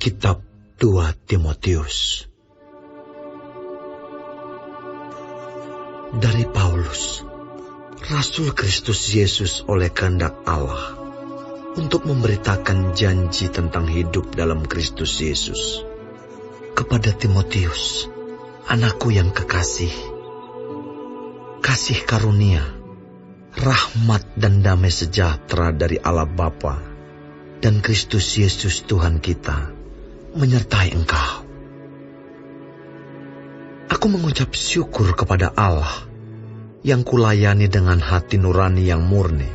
Kitab 2 Timotius. Dari Paulus, Rasul Kristus Yesus oleh kehendak Allah, untuk memberitakan janji tentang hidup dalam Kristus Yesus. Kepada Timotius, anakku yang kekasih, kasih karunia, rahmat dan damai sejahtera dari Allah Bapa dan Kristus Yesus Tuhan kita menyertai engkau. Aku mengucap syukur kepada Allah yang kulayani dengan hati nurani yang murni,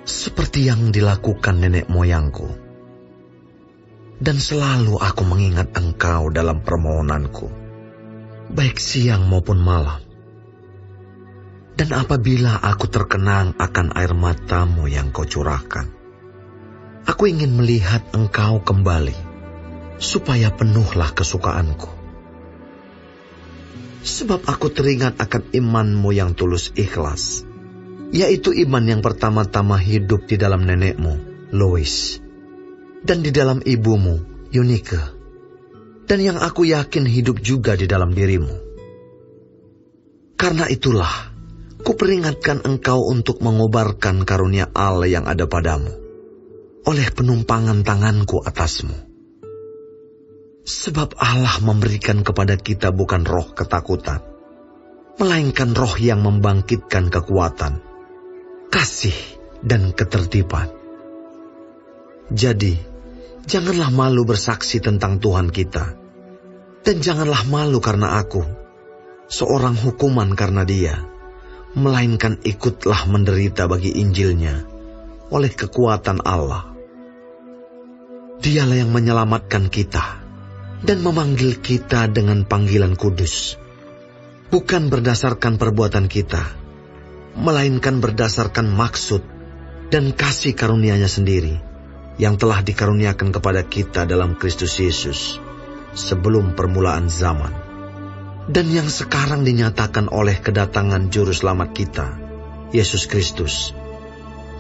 seperti yang dilakukan nenek moyangku. Dan selalu aku mengingat engkau dalam permohonanku, baik siang maupun malam. Dan apabila aku terkenang akan air matamu yang kau curahkan, aku ingin melihat engkau kembali, supaya penuhlah kesukaanku. Sebab aku teringat akan imanmu yang tulus ikhlas, yaitu iman yang pertama-tama hidup di dalam nenekmu, Lois, dan di dalam ibumu, Eunike, dan yang aku yakin hidup juga di dalam dirimu. Karena itulah, kuperingatkan engkau untuk mengobarkan karunia Allah yang ada padamu, oleh penumpangan tanganku atasmu. Sebab Allah memberikan kepada kita bukan roh ketakutan, melainkan roh yang membangkitkan kekuatan, kasih, dan ketertiban. Jadi, janganlah malu bersaksi tentang Tuhan kita, dan janganlah malu karena aku, seorang hukuman karena Dia, melainkan ikutlah menderita bagi Injilnya oleh kekuatan Allah. Dialah yang menyelamatkan kita dan memanggil kita dengan panggilan kudus, bukan berdasarkan perbuatan kita, melainkan berdasarkan maksud dan kasih karunia-Nya sendiri, yang telah dikaruniakan kepada kita dalam Kristus Yesus sebelum permulaan zaman, dan yang sekarang dinyatakan oleh kedatangan Juru Selamat kita, Yesus Kristus,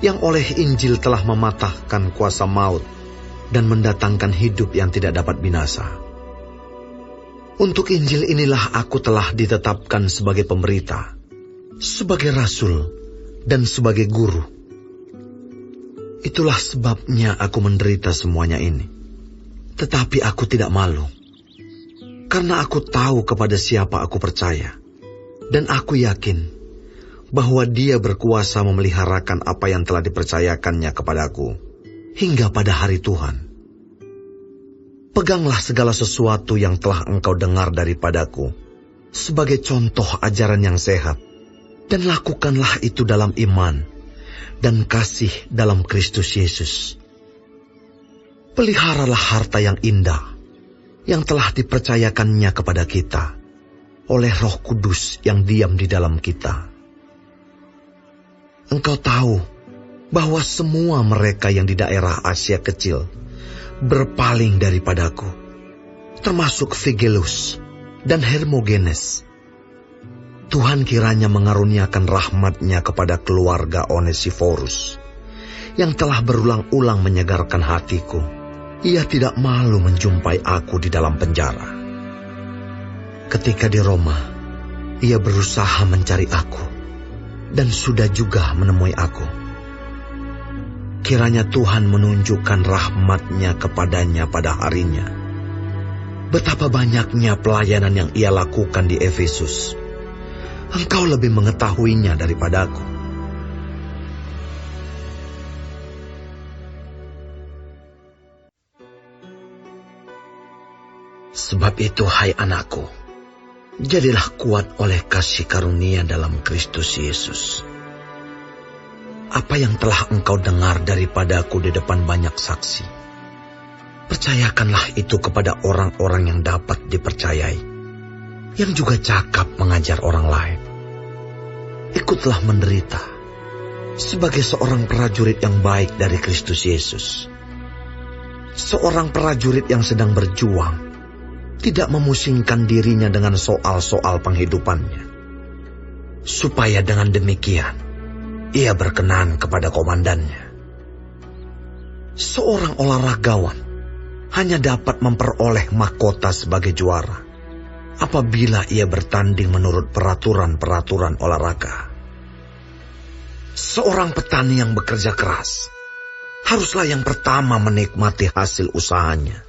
yang oleh Injil telah mematahkan kuasa maut dan mendatangkan hidup yang tidak dapat binasa. Untuk Injil inilah aku telah ditetapkan sebagai pemberita, sebagai rasul, dan sebagai guru. Itulah sebabnya aku menderita semuanya ini. Tetapi aku tidak malu, karena aku tahu kepada siapa aku percaya, dan aku yakin bahwa Dia berkuasa memeliharakan apa yang telah dipercayakannya kepadaku hingga pada hari Tuhan. Peganglah segala sesuatu yang telah engkau dengar daripadaku sebagai contoh ajaran yang sehat, dan lakukanlah itu dalam iman dan kasih dalam Kristus Yesus. Peliharalah harta yang indah yang telah dipercayakannya kepada kita oleh Roh Kudus yang diam di dalam kita. Engkau tahu bahwa semua mereka yang di daerah Asia Kecil berpaling daripadaku, termasuk Figelus dan Hermogenes. Tuhan kiranya mengaruniakan rahmat-Nya kepada keluarga Onesiforus, yang telah berulang-ulang menyegarkan hatiku. Ia tidak malu menjumpai aku di dalam penjara. Ketika di Roma, ia berusaha mencari aku, dan sudah juga menemui aku. Kiranya Tuhan menunjukkan rahmat-Nya kepadanya pada harinya. Betapa banyaknya pelayanan yang ia lakukan di Efesus. Engkau lebih mengetahuinya daripadaku. Sebab itu, hai anakku, jadilah kuat oleh kasih karunia dalam Kristus Yesus. Apa yang telah engkau dengar daripadaku di depan banyak saksi, percayakanlah itu kepada orang-orang yang dapat dipercayai, yang juga cakap mengajar orang lain. Ikutlah menderita sebagai seorang prajurit yang baik dari Kristus Yesus. Seorang prajurit yang sedang berjuang tidak memusingkan dirinya dengan soal-soal penghidupannya, supaya dengan demikian ia berkenan kepada komandannya. Seorang olahragawan hanya dapat memperoleh mahkota sebagai juara apabila ia bertanding menurut peraturan-peraturan olahraga. Seorang petani yang bekerja keras haruslah yang pertama menikmati hasil usahanya.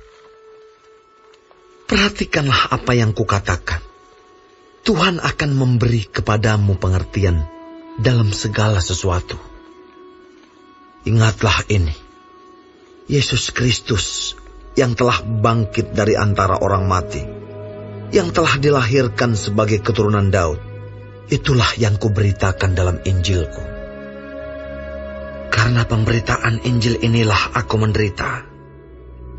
Perhatikanlah apa yang kukatakan. Tuhan akan memberi kepadamu pengertian dalam segala sesuatu. Ingatlah ini, Yesus Kristus yang telah bangkit dari antara orang mati, yang telah dilahirkan sebagai keturunan Daud, itulah yang kuberitakan dalam Injilku. Karena pemberitaan Injil inilah aku menderita,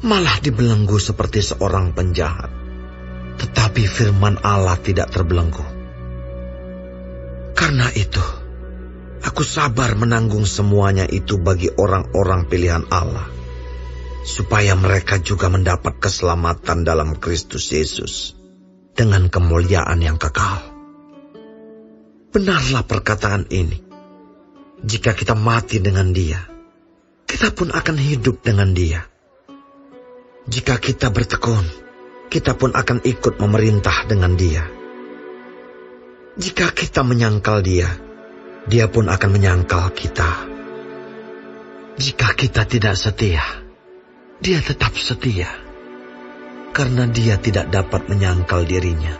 malah dibelenggu seperti seorang penjahat. Tetapi firman Allah tidak terbelenggu. Karena itu, aku sabar menanggung semuanya itu bagi orang-orang pilihan Allah, supaya mereka juga mendapat keselamatan dalam Kristus Yesus dengan kemuliaan yang kekal. Benarlah perkataan ini. Jika kita mati dengan Dia, kita pun akan hidup dengan Dia. Jika kita bertekun, kita pun akan ikut memerintah dengan Dia. Jika kita menyangkal Dia, Dia pun akan menyangkal kita. Jika kita tidak setia, Dia tetap setia, karena Dia tidak dapat menyangkal dirinya.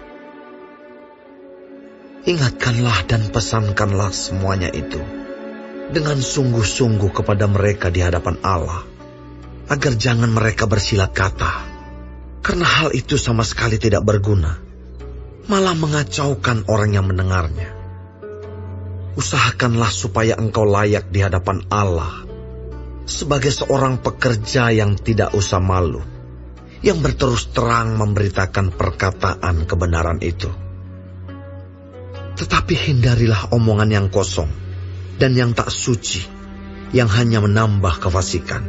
Ingatkanlah dan pesankanlah semuanya itu dengan sungguh-sungguh kepada mereka di hadapan Allah, agar jangan mereka bersilat kata, karena hal itu sama sekali tidak berguna, malah mengacaukan orang yang mendengarnya. Usahakanlah supaya engkau layak di hadapan Allah sebagai seorang pekerja yang tidak usah malu, yang berterus terang memberitakan perkataan kebenaran itu. Tetapi hindarilah omongan yang kosong dan yang tak suci, yang hanya menambah kefasikan.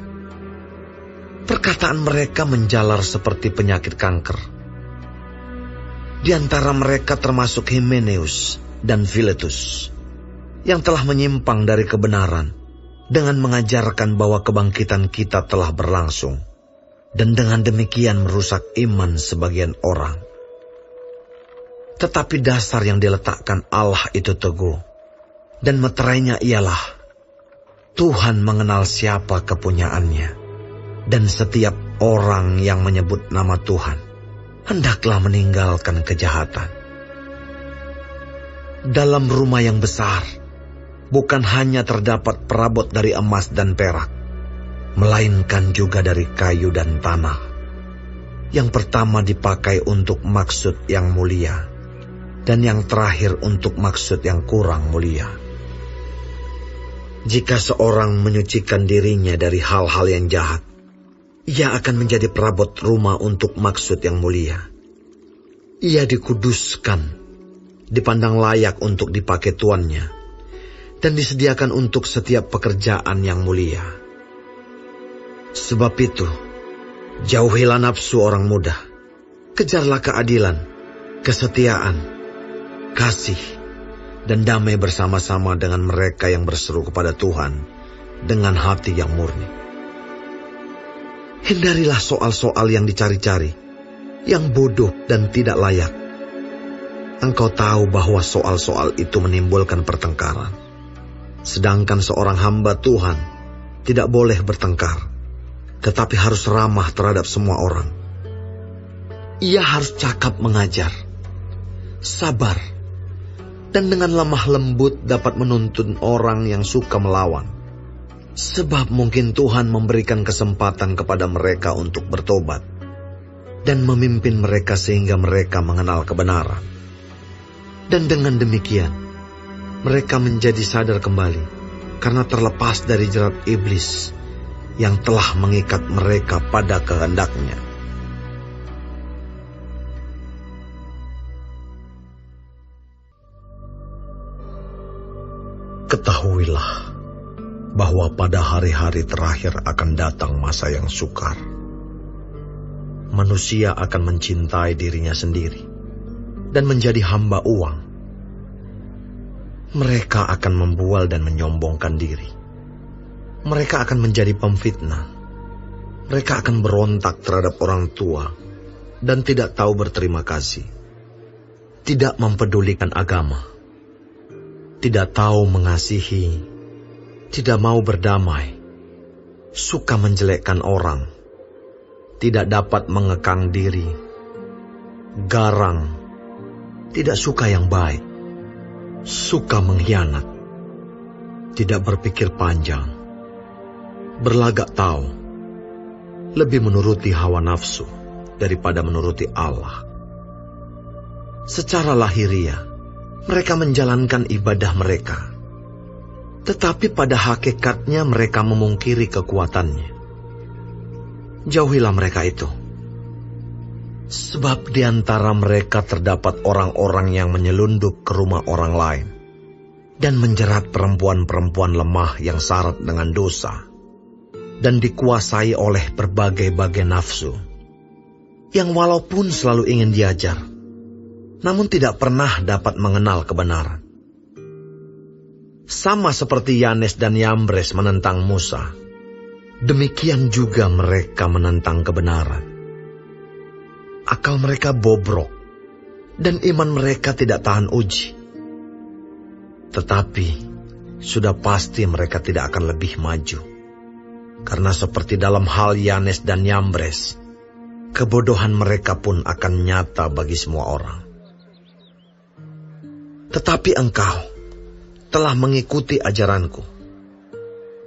Perkataan mereka menjalar seperti penyakit kanker. Di antara mereka termasuk Himeneus dan Filetus, yang telah menyimpang dari kebenaran dengan mengajarkan bahwa kebangkitan kita telah berlangsung, dan dengan demikian merusak iman sebagian orang. Tetapi dasar yang diletakkan Allah itu teguh, dan meterainya ialah Tuhan mengenal siapa kepunyaannya, dan setiap orang yang menyebut nama Tuhan hendaklah meninggalkan kejahatan. Dalam rumah yang besar bukan hanya terdapat perabot dari emas dan perak, melainkan juga dari kayu dan tanah. Yang pertama dipakai untuk maksud yang mulia, dan yang terakhir untuk maksud yang kurang mulia. Jika seorang menyucikan dirinya dari hal-hal yang jahat, ia akan menjadi perabot rumah untuk maksud yang mulia. Ia dikuduskan, dipandang layak untuk dipakai tuannya, dan disediakan untuk setiap pekerjaan yang mulia. Sebab itu, jauhilah nafsu orang muda, kejarlah keadilan, kesetiaan, kasih, dan damai bersama-sama dengan mereka yang berseru kepada Tuhan dengan hati yang murni. Hindarilah soal-soal yang dicari-cari, yang bodoh dan tidak layak. Engkau tahu bahwa soal-soal itu menimbulkan pertengkaran. Sedangkan seorang hamba Tuhan tidak boleh bertengkar, tetapi harus ramah terhadap semua orang. Ia harus cakap mengajar, sabar, dan dengan lemah lembut dapat menuntun orang yang suka melawan. Sebab mungkin Tuhan memberikan kesempatan kepada mereka untuk bertobat dan memimpin mereka sehingga mereka mengenal kebenaran. Dan dengan demikian, mereka menjadi sadar kembali karena terlepas dari jerat iblis yang telah mengikat mereka pada kehendaknya. Ketahuilah bahwa pada hari-hari terakhir akan datang masa yang sukar. Manusia akan mencintai dirinya sendiri dan menjadi hamba uang. Mereka akan membual dan menyombongkan diri. Mereka akan menjadi pemfitnah, Mereka akan berontak terhadap orang tua dan tidak tahu berterima kasih. Tidak mempedulikan agama, tidak tahu mengasihi, tidak mau berdamai, suka menjelekkan orang, tidak dapat mengekang diri, garang, tidak suka yang baik, suka mengkhianat, tidak berpikir panjang, berlagak tahu, lebih menuruti hawa nafsu daripada menuruti Allah. Secara lahiriah, mereka menjalankan ibadah mereka, tetapi pada hakikatnya mereka memungkiri kekuatannya. Jauhilah mereka itu, sebab di antara mereka terdapat orang-orang yang menyelundup ke rumah orang lain dan menjerat perempuan-perempuan lemah yang syarat dengan dosa dan dikuasai oleh berbagai-bagai nafsu, yang walaupun selalu ingin diajar, namun tidak pernah dapat mengenal kebenaran. Sama seperti Yanes dan Yambres menentang Musa, demikian juga mereka menentang kebenaran. Akal mereka bobrok, dan iman mereka tidak tahan uji. Tetapi, sudah pasti mereka tidak akan lebih maju. Karena seperti dalam hal Yanes dan Yambres, kebodohan mereka pun akan nyata bagi semua orang. Tetapi engkau telah mengikuti ajaranku,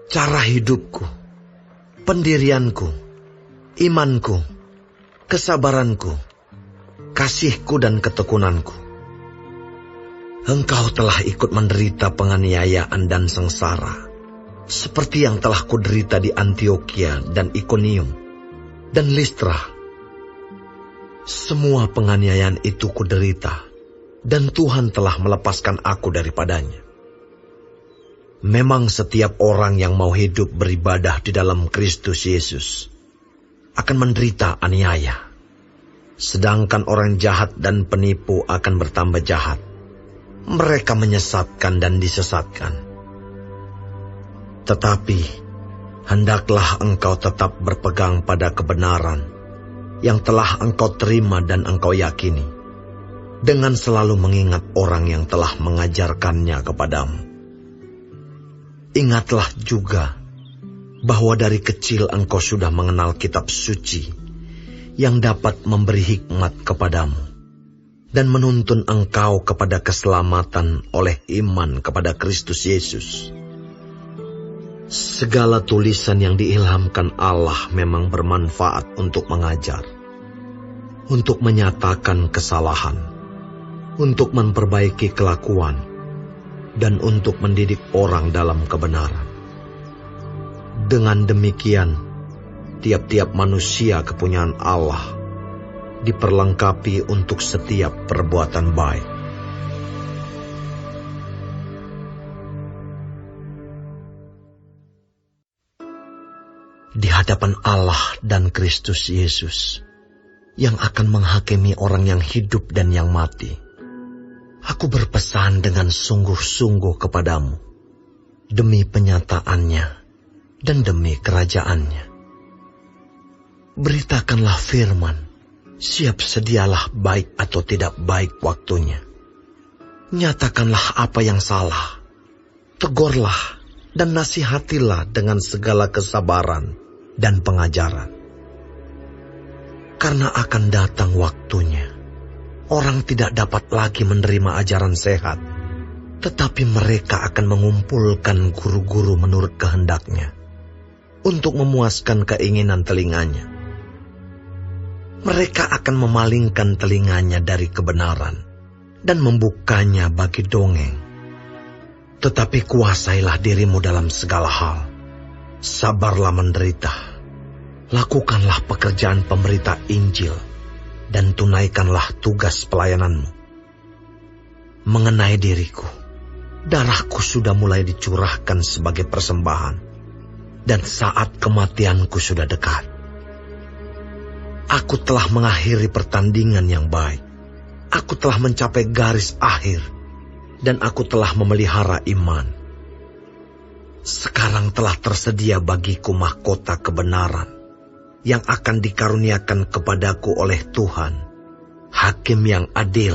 cara hidupku, pendirianku, imanku, kesabaranku, kasihku dan ketekunanku. Engkau telah ikut menderita penganiayaan dan sengsara, seperti yang telah kuderita di Antiokhia dan Ikonium dan Listra. Semua penganiayaan itu kuderita, dan Tuhan telah melepaskan aku daripadanya. Memang setiap orang yang mau hidup beribadah di dalam Kristus Yesus akan menderita aniaya, sedangkan orang jahat dan penipu akan bertambah jahat. Mereka menyesatkan dan disesatkan. Tetapi, hendaklah engkau tetap berpegang pada kebenaran yang telah engkau terima dan engkau yakini, dengan selalu mengingat orang yang telah mengajarkannya kepadamu. Ingatlah juga bahwa dari kecil engkau sudah mengenal kitab suci yang dapat memberi hikmat kepadamu dan menuntun engkau kepada keselamatan oleh iman kepada Kristus Yesus. Segala tulisan yang diilhamkan Allah memang bermanfaat untuk mengajar, untuk menyatakan kesalahan, untuk memperbaiki kelakuan, dan untuk mendidik orang dalam kebenaran. Dengan demikian, tiap-tiap manusia kepunyaan Allah diperlengkapi untuk setiap perbuatan baik. Di hadapan Allah dan Kristus Yesus, yang akan menghakimi orang yang hidup dan yang mati, aku berpesan dengan sungguh-sungguh kepadamu, demi penyataannya dan demi kerajaannya. Beritakanlah firman, siap sedialah baik atau tidak baik waktunya. Nyatakanlah apa yang salah, tegurlah dan nasihatilah dengan segala kesabaran dan pengajaran. Karena akan datang waktunya, orang tidak dapat lagi menerima ajaran sehat, tetapi mereka akan mengumpulkan guru-guru menurut kehendaknya, untuk memuaskan keinginan telinganya. Mereka akan memalingkan telinganya dari kebenaran, dan membukanya bagi dongeng. Tetapi kuasailah dirimu dalam segala hal, sabarlah menderita, lakukanlah pekerjaan pemberita Injil, dan tunaikanlah tugas pelayananmu. Mengenai diriku, darahku sudah mulai dicurahkan sebagai persembahan, dan saat kematianku sudah dekat. Aku telah mengakhiri pertandingan yang baik, aku telah mencapai garis akhir, dan aku telah memelihara iman. Sekarang telah tersedia bagiku mahkota kebenaran yang akan dikaruniakan kepadaku oleh Tuhan, hakim yang adil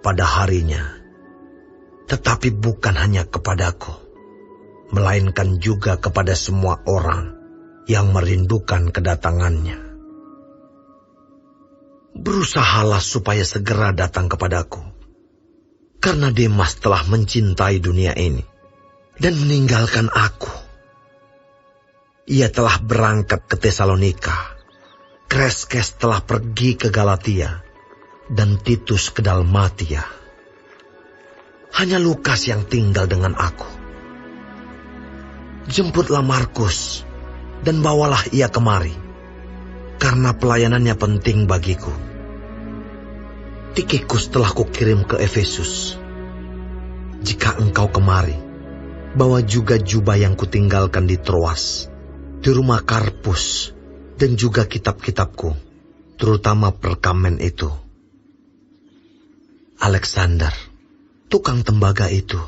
pada harinya. Tetapi bukan hanya kepadaku, melainkan juga kepada semua orang yang merindukan kedatangannya. Berusahalah supaya segera datang kepadaku, karena Demas telah mencintai dunia ini dan meninggalkan aku. Ia telah berangkat ke Tesalonika, Kreskes telah pergi ke Galatia, dan Titus ke Dalmatia. Hanya Lukas yang tinggal dengan aku. Jemputlah Markus dan bawalah ia kemari, karena pelayanannya penting bagiku. Tikikus telah kukirim ke Efesus. Jika engkau kemari, bawa juga jubah yang kutinggalkan di Troas, di rumah Karpus, dan juga kitab-kitabku, terutama perkamen itu. Alexander, tukang tembaga itu,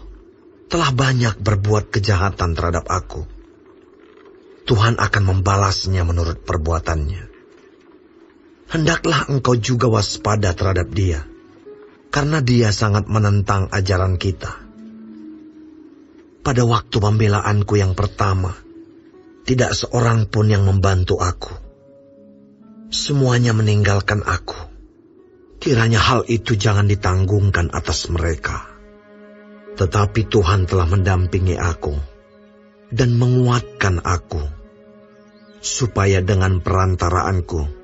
telah banyak berbuat kejahatan terhadap aku. Tuhan akan membalasnya menurut perbuatannya. Hendaklah engkau juga waspada terhadap dia, karena dia sangat menentang ajaran kita. Pada waktu pembelaanku yang pertama, tidak seorang pun yang membantu aku. Semuanya meninggalkan aku. Kiranya hal itu jangan ditanggungkan atas mereka. Tetapi Tuhan telah mendampingi aku dan menguatkan aku, supaya dengan perantaraanku,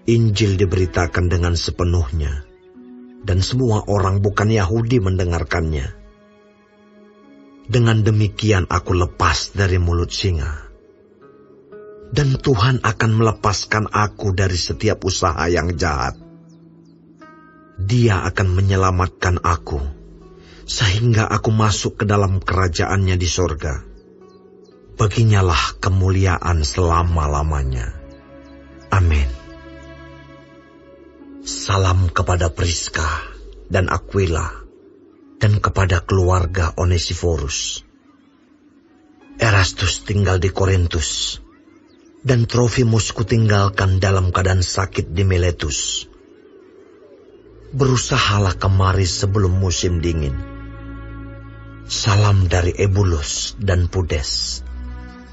Injil diberitakan dengan sepenuhnya, dan semua orang bukan Yahudi mendengarkannya. Dengan demikian aku lepas dari mulut singa. Dan Tuhan akan melepaskan aku dari setiap usaha yang jahat. Dia akan menyelamatkan aku, sehingga aku masuk ke dalam kerajaannya di sorga. Baginyalah kemuliaan selama-lamanya. Amin. Salam kepada Priska dan Aquila, dan kepada keluarga Onesiforus. Erastus tinggal di Korintus, dan Trofimus kutinggalkan dalam keadaan sakit di Miletus. Berusahalah kemari sebelum musim dingin. Salam dari Ebulus dan Pudes,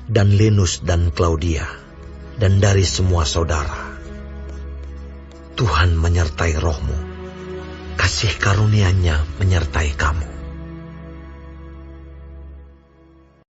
dan Linus dan Claudia, dan dari semua saudara. Tuhan menyertai rohmu. Kasih karunia-Nya menyertai kamu.